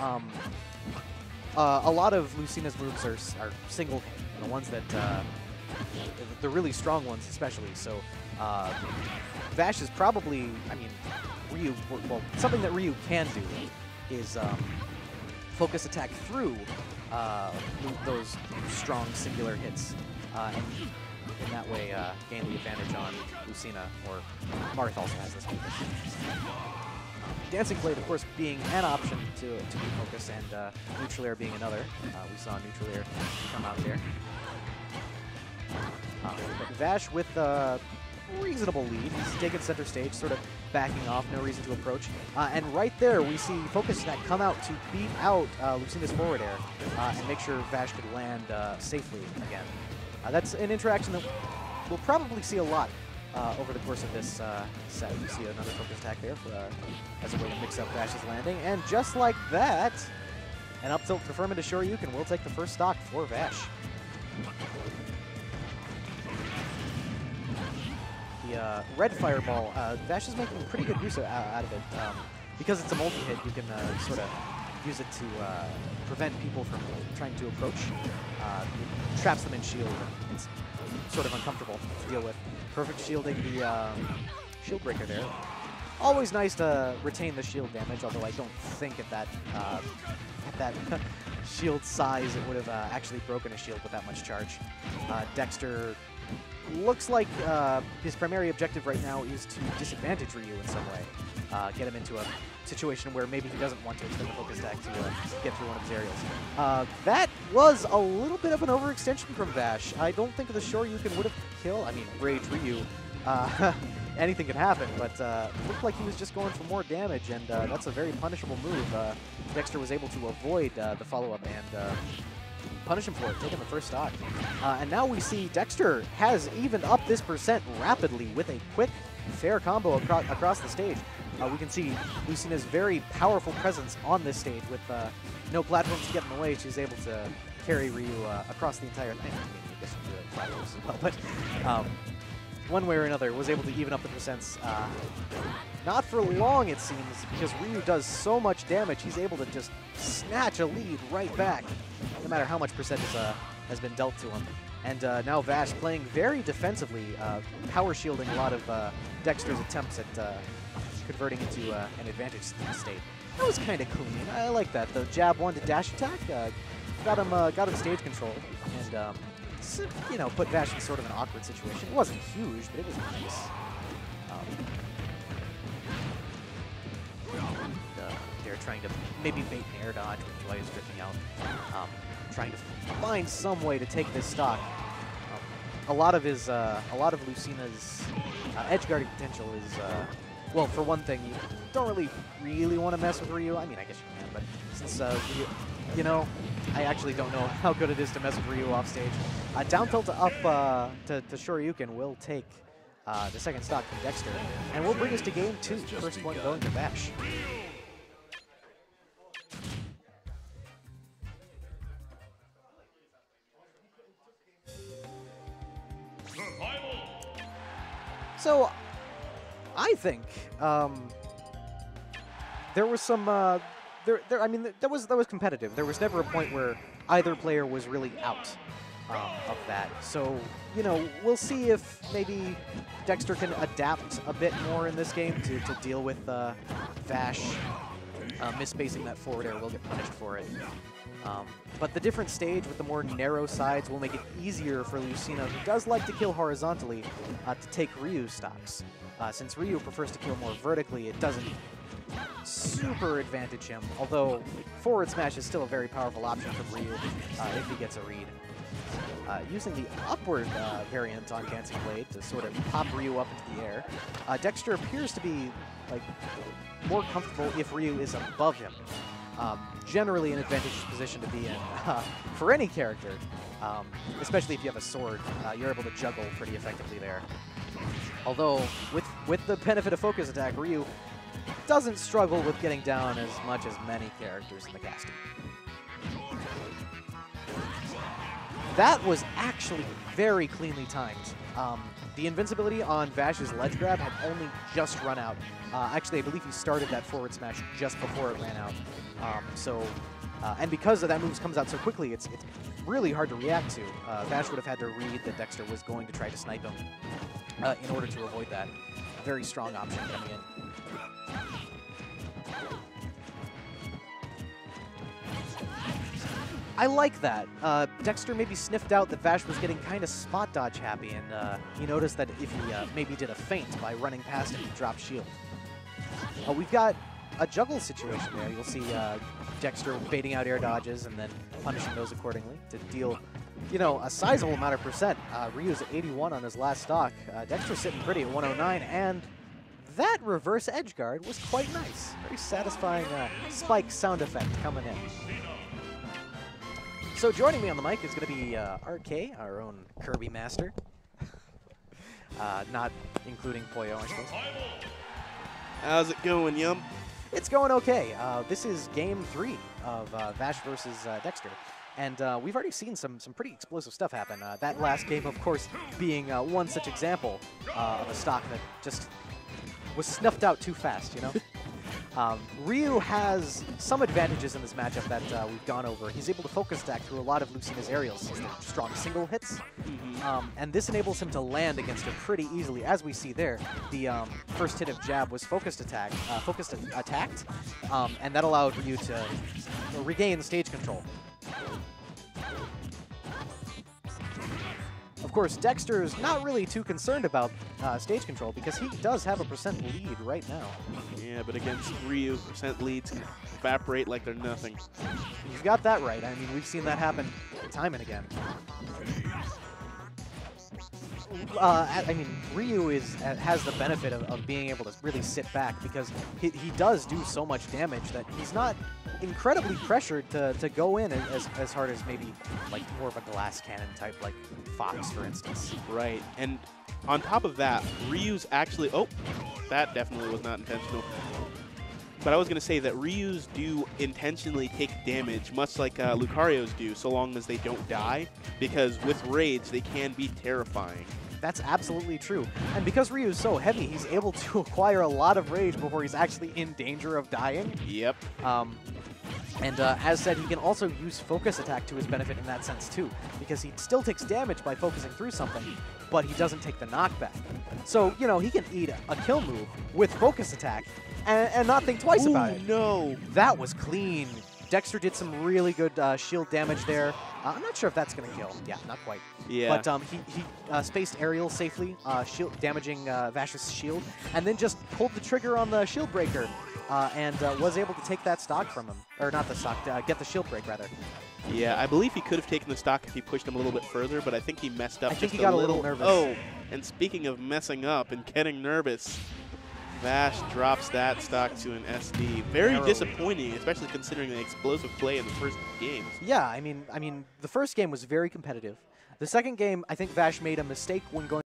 a lot of Lucina's moves are single hit, the ones that, the really strong ones especially. So Vash is probably, I mean, Ryu, well, something that Ryu can do is focus attack through those strong singular hits, and in that way gain the advantage on Lucina, or Marth also has this move. Dancing Blade, of course, being an option to refocus, and Neutral Air being another. We saw Neutral Air come out there. But Vash with a reasonable lead. He's taken center stage, sort of backing off, no reason to approach. And right there, we see Focus Attack come out to beat out Lucina's forward air and make sure Vash could land safely again. That's an interaction that we'll probably see a lot over the course of this set. You see another Focus Attack there for, as a way to mix up Vash's landing. And just like that, an up tilt confirm into Shoryuken will take the first stock for Vash. The red fireball, Vash is making pretty good use out of it. Because it's a multi-hit, you can sort of use it to prevent people from trying to approach. It traps them in shield, and it's sort of uncomfortable to deal with. Perfect shielding the shield breaker there. Always nice to retain the shield damage, although I don't think at that shield size it would have actually broken a shield with that much charge. Dexter looks like his primary objective right now is to disadvantage Ryu in some way. Get him into a situation where maybe he doesn't want to extend the focus attack to get through one of his aerials. That was a little bit of an overextension from Vash. I don't think the Shoryuken would have killed, I mean, Rage Ryu. Anything can happen, but looked like he was just going for more damage, and that's a very punishable move. Dexter was able to avoid the follow-up and punish him for it, taking the first stock. And now we see Dexter has evened up this percent rapidly with a quick, fair combo across the stage. We can see Lucina's very powerful presence on this stage with no platforms to get in the way. She's able to carry Ryu across the entire thing. I mean, I guess you do it platforms as well, but one way or another was able to even up the percents. Not for long, it seems, because Ryu does so much damage, he's able to just snatch a lead right back, no matter how much percent has been dealt to him. And now Vash playing very defensively, power shielding a lot of Dexter's attempts at converting into an advantage state. That was kind of clean. I like that. The jab one to dash attack got him stage control, and you know, put Vash in sort of an awkward situation. It wasn't huge, but it was nice. They're trying to maybe bait an air dodge with Joy is drifting out, trying to find some way to take this stock. A lot of Lucina's edge guarding potential is, well, for one thing, you don't really want to mess with Ryu. I mean, I guess you can, but since Ryu, you know, I actually don't know how good it is to mess with Ryu off stage. Down tilt to up to Shoryuken will take the second stock from Dexter, and will bring us to game 2. First one going to Vash. So, I think there was some. I mean, that was competitive. There was never a point where either player was really out of that. So, you know, we'll see if maybe Dexter can adapt a bit more in this game to deal with Vash misspacing that forward air. Will get punished for it. But the different stage with the more narrow sides will make it easier for Lucina, who does like to kill horizontally, to take Ryu stocks. Since Ryu prefers to kill more vertically, it doesn't super advantage him, although forward smash is still a very powerful option from Ryu if he gets a read. Using the upward variant on Dancing Blade to sort of pop Ryu up into the air, Dexter appears to be like more comfortable if Ryu is above him. Generally an advantageous position to be in for any character, especially if you have a sword. You're able to juggle pretty effectively there. Although, with the benefit of focus attack, Ryu doesn't struggle with getting down as much as many characters in the casting. That was actually very cleanly timed. The invincibility on Vash's ledge grab had only just run out. Actually, I believe he started that forward smash just before it ran out. And because of that move comes out so quickly, it's really hard to react to. Vash would have had to read that Dexter was going to try to snipe him in order to avoid that. A very strong option coming in. I like that. Dexter maybe sniffed out that Vash was getting kind of spot dodge happy, and he noticed that if he maybe did a feint by running past him, he dropped shield. We've got a juggle situation there. You'll see Dexter baiting out air dodges and then punishing those accordingly to deal, you know, a sizable amount of percent. Ryu's at 81 on his last stock. Dexter's sitting pretty at 109, and that reverse edge guard was quite nice. Very satisfying spike sound effect coming in. So joining me on the mic is going to be RK, our own Kirby master. Not including Poyo, I suppose. How's it going, Yum? It's going okay. This is game 3 of Vash versus Dexter. And we've already seen some pretty explosive stuff happen. That last game, of course, being one such example of a stock that just was snuffed out too fast, you know? Ryu has some advantages in this matchup that we've gone over. He's able to focus attack through a lot of Lucina's aerials, since they're strong single hits. And this enables him to land against her pretty easily. As we see there, the first hit of jab was focused attacked, and that allowed Ryu to regain stage control. Of course, Dexter's not really too concerned about stage control because he does have a percent lead right now. Yeah, but against Ryu, percent leads can evaporate like they're nothing. You've got that right. I mean, we've seen that happen time and again. I mean, Ryu has the benefit of being able to really sit back because he does do so much damage that he's not incredibly pressured to go in as hard as maybe like more of a glass cannon type like Fox, for instance. Right, and on top of that, Ryu's actually... Oh, that definitely was not intentional. But I was going to say that Ryu's do intentionally take damage, much like Lucario's do, so long as they don't die, because with rage, they can be terrifying. That's absolutely true. And because Ryu is so heavy, he's able to acquire a lot of rage before he's actually in danger of dying. Yep. And as said, he can also use focus attack to his benefit in that sense too, because he still takes damage by focusing through something, but he doesn't take the knockback. So, you know, he can eat a kill move with focus attack and not think twice about it. No. That was clean. Dexter did some really good shield damage there. I'm not sure if that's going to kill. Yeah, not quite. Yeah. But he spaced aerial safely, damaging Vash's shield, and then just pulled the trigger on the shield breaker and was able to take that stock from him. Or not the stock, get the shield break, rather. Yeah, I believe he could have taken the stock if he pushed him a little bit further, but I think he messed up. I think he got a little nervous. Oh, and speaking of messing up and getting nervous, Vash drops that stock to an SD. Very disappointing, especially considering the explosive play in the first games. Yeah, I mean, the first game was very competitive. The second game, I think Vash made a mistake when going